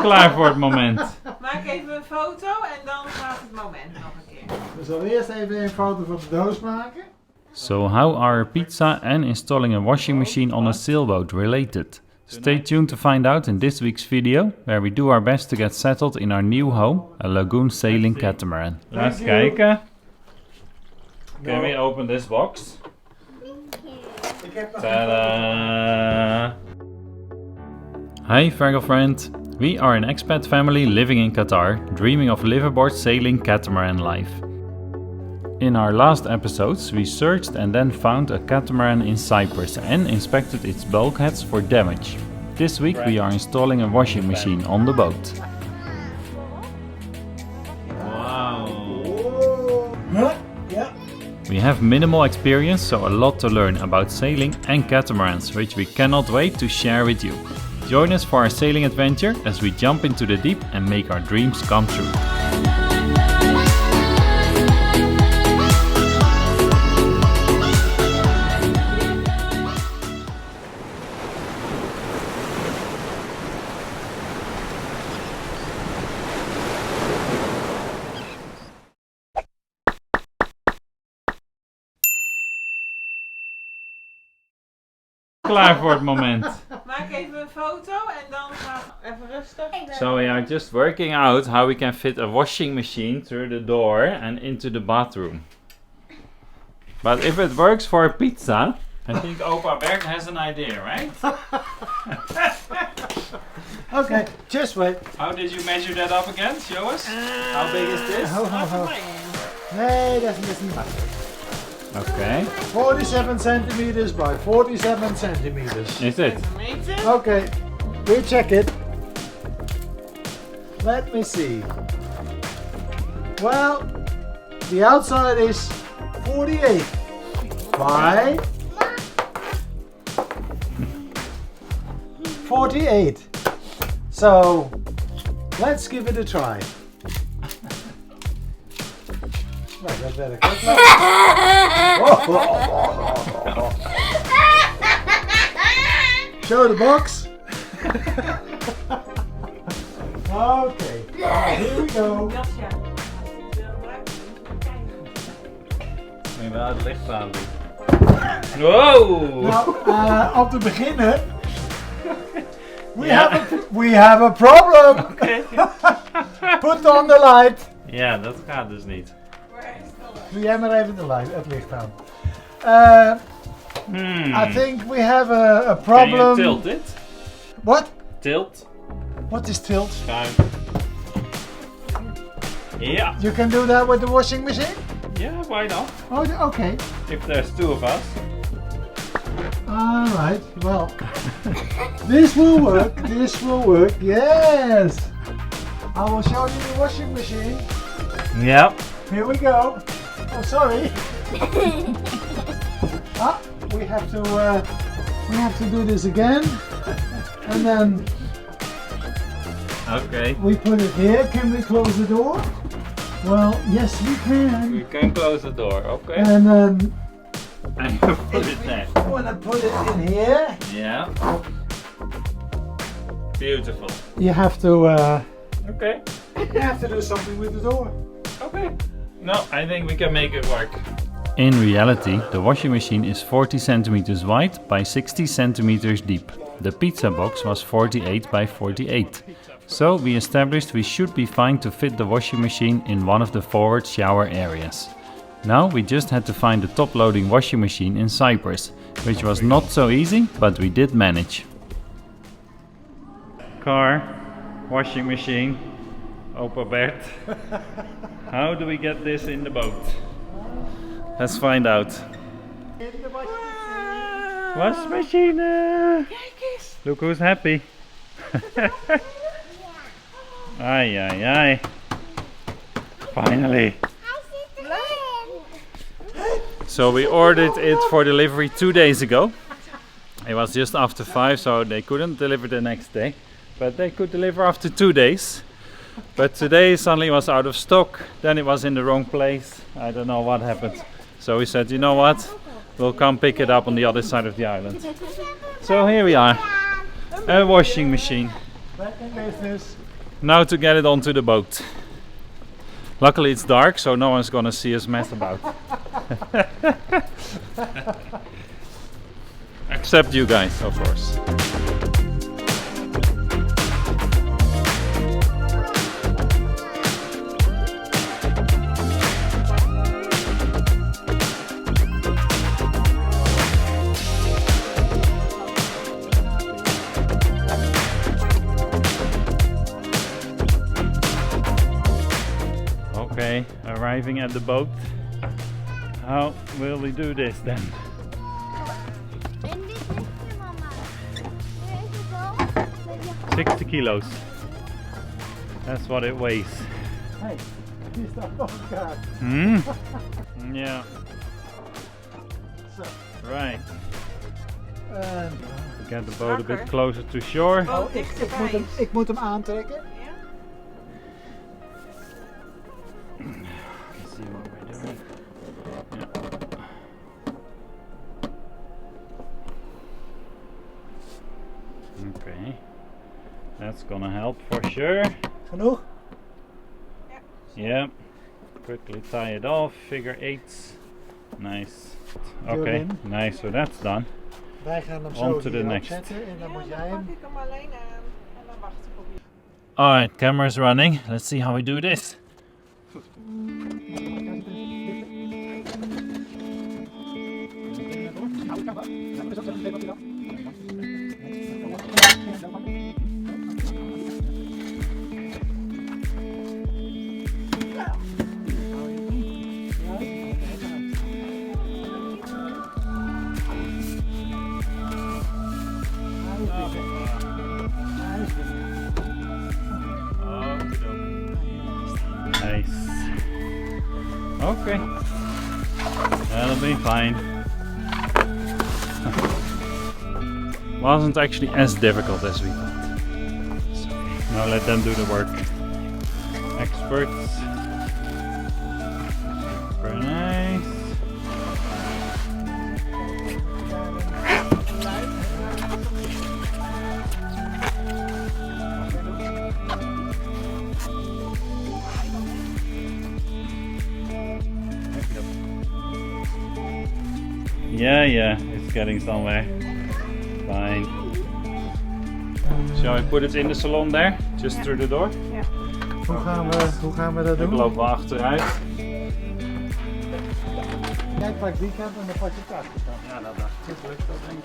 Klaar voor het moment. Maak even een foto en dan gaat het moment nog een keer. We zullen eerst even een foto van de doos maken. So how are pizza and installing a washing machine on a sailboat related? Stay tuned to find out in this week's video, where we do our best to get settled in our new home, a lagoon sailing catamaran. Let's kijken. Can we open this box? Ta-da! Hi Fraggle friend! We are an expat family living in Qatar, dreaming of liveaboard sailing catamaran life. In our last episodes, we searched and then found a catamaran in Cyprus and inspected its bulkheads for damage. This week we are installing a washing machine on the boat. Wow! Huh? Yeah. We have minimal experience, so a lot to learn about sailing and catamarans, which we cannot wait to share with you. Join us for our sailing adventure as we jump into the deep and make our dreams come true. Klaar voor het moment. Maak even een foto en dan gaat het even rustig. So we are just working out how we can fit a washing machine through the door and into the bathroom. But if it works for a pizza, I think Opa Bert has an idea, right? Okay, just wait. How did you measure that up again? Show us. How big is this? Ho. Nee, dat is niet waar. Okay. 47 centimeters by 47 centimeters. Is it? Okay, we check it. Let me see. Well, the outside is 48 by 48. So, let's give it a try. Right, that's better. Show the box. Okay, here we go. Ik wil het licht aan doen. Wow! Nou, om te beginnen. We have a problem. Okay. Put on the light. Ja, dat gaat dus niet. Doe jij maar even het licht aan. I think we have a problem. Can you tilt it? What? Tilt. What is tilt? Schuin. Ja. You can do that with the washing machine? Yeah, why not? Oh, okay. If there's two of us. Alright, well. This will work. This will work. Yes. I will show you the washing machine. Yep. Here we go. Oh, sorry. We have to do this again, and then Okay. we put it here. Can we close the door? Well, yes, we can. We can close the door. Okay. And then And you put it there. we want to put it in here. Yeah. Beautiful. You have to. Okay. You have to do something with the door. Okay. No, I think we can make it work. In reality, the washing machine is 40 centimeters wide by 60 centimeters deep. The pizza box was 48 by 48. So we established we should be fine to fit the washing machine in one of the forward shower areas. Now we just had to find the top-loading washing machine in Cyprus, which was not so easy, but we did manage. Car, washing machine, Opa Bert. How do we get this in the boat? Let's find out. Wash machine! Look who's happy. Ai ai ai. Finally. So we ordered it for delivery 2 days ago. It was just after 5, so they couldn't deliver the next day. But they could deliver after 2 days. But today suddenly it was out of stock. Then it was in the wrong place. I don't know what happened. So we said, you know what? We'll come pick it up on the other side of the island. So here we are. A washing machine. Back in business. Now to get it onto the boat. Luckily it's dark, so no one's gonna see us mess about. Except you guys, of course. Okay, arriving at the boat. How will we do this then? 60 kilos. That's what it weighs. Hey, die staat op elkaar. Yeah. Zo. Right. En Get the boat a bit closer to shore. ik moet hem aantrekken. Ja? Let's see what we're doing. Yeah. Okay. That's gonna help for sure. Genoeg? Yeah. Quickly tie it off. Figure eights. Nice. Okay. Nice. So that's done. Wij gaan hem On zo to the hier next. opzetten en dan moet jij Dan hem... pak ik hem alleen aan en dan wacht ik op je. Alright, camera's running. Let's see how we do this. Nice. Okay. That'll be fine. Wasn't actually as difficult as we thought. Now let them do the work. Experts. Very nice. Yeah, it's getting somewhere. Fine. Shall I put it in the salon there? Just through the door? Ja. Hoe gaan we dat Ik doen? loop wel achteruit. Jij pakt die kant en dan pak je kast. Ja, dat dacht ik. Lukt dat denk ik.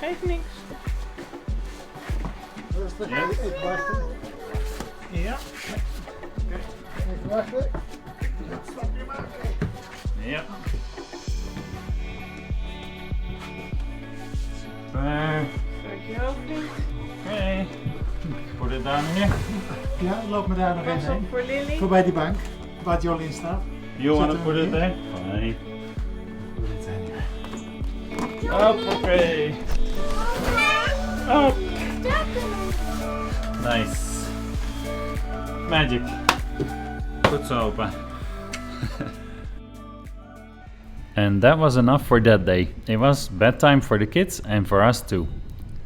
Geeft niks. Rustig, Ja. even wachten. Ja. Even wachten. Ja. Super. Dankjewel vriend. Okay. Put it down here. Ja, loop me daar nog Pas even op heen. voor Lily. Voorbij die bank, waar Jolien staat. You want to Zet put hem it hier. there? Fine. Put it in. Up, okay. Up. Nice. Magic. Goed zo open. And that was enough for that day. It was bedtime for the kids and for us too.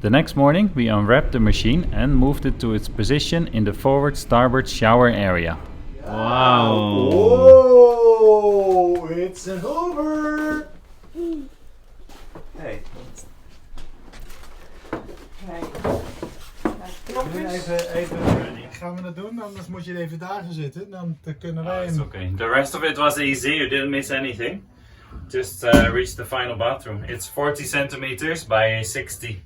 The next morning we unwrapped the machine and moved it to its position in the forward starboard shower area. Wow! Oh, it's over! Hey. Even, gaan we dat doen? Anders moet je even daar gaan zitten. Dan kunnen wij It's hem... okay. The rest of it was easy. You didn't miss anything. Just reached the final bathroom. It's 40 centimeters by 60.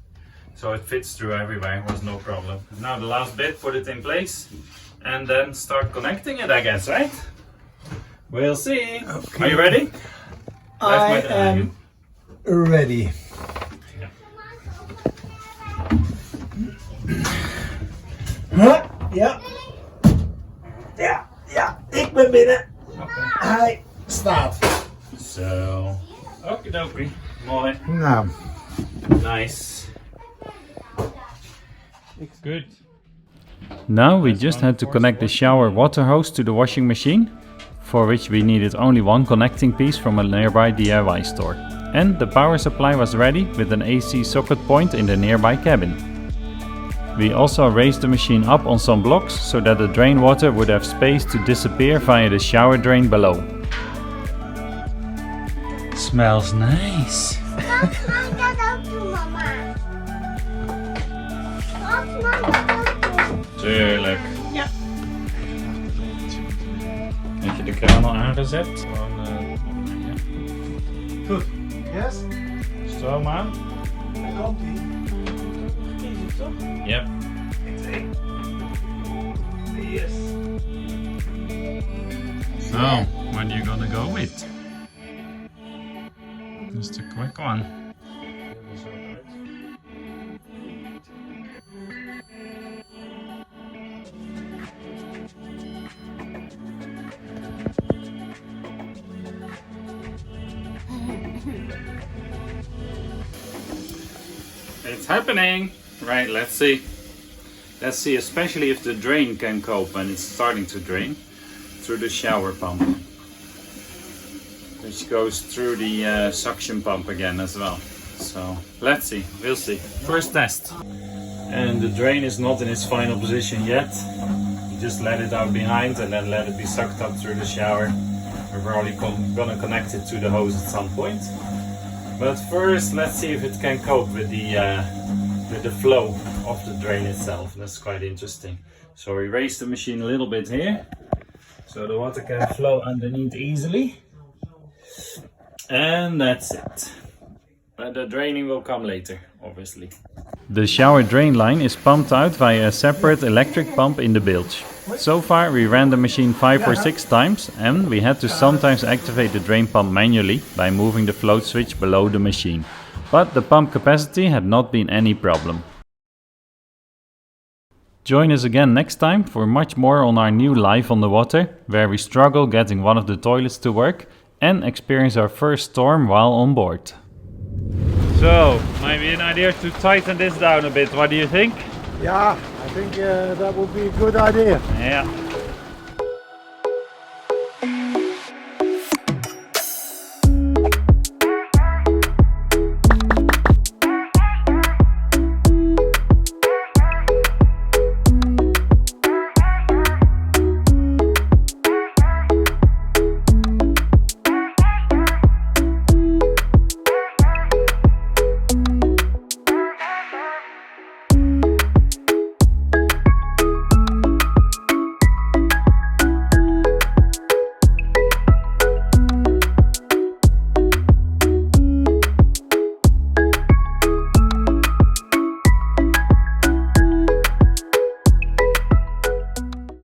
So it fits through everywhere. It was no problem. Now the last bit, put it in place. And then start connecting it, I guess, right? We'll see. Okay. Are you ready? I am ready. Yeah. Huh? Ja. Ja, ja, ik ben binnen. Okay. Hij staat. So, okie mooi. Nou, Nice. Good. Now we just had to connect the shower water hose to the washing machine, for which we needed only one connecting piece from a nearby DIY store. And the power supply was ready with an AC socket point in the nearby cabin. We also raised the machine up on some blocks so that the drain water would have space to disappear via the shower drain below. Smells nice. Tuurlijk. Ja. Heb je de kraan al aangezet? Gewoon, ja. Goed. Yes? Stroom aan. Daar komt ie. Is het toch? Yep. 2. Yes. So, what are you gonna go with? Just a quick one. It's happening! Right, let's see. Let's see, especially if the drain can cope when it's starting to drain through the shower pump, which goes through the suction pump again as well. So let's see, we'll see. First test. And the drain is not in its final position yet. You just let it out behind and then let it be sucked up through the shower. We're probably gonna connect it to the hose at some point. But first, let's see if it can cope with the flow of the drain itself. That's quite interesting. So we raise the machine a little bit here, so the water can flow underneath easily. And that's it. But the draining will come later, obviously. The shower drain line is pumped out via a separate electric pump in the bilge. So far we ran the machine 5 or 6 times and we had to sometimes activate the drain pump manually by moving the float switch below the machine. But the pump capacity had not been any problem. Join us again next time for much more on our new life on the water, where we struggle getting one of the toilets to work and experience our first storm while on board. So, maybe an idea to tighten this down a bit, what do you think? Yeah, I think that would be a good idea. Yeah.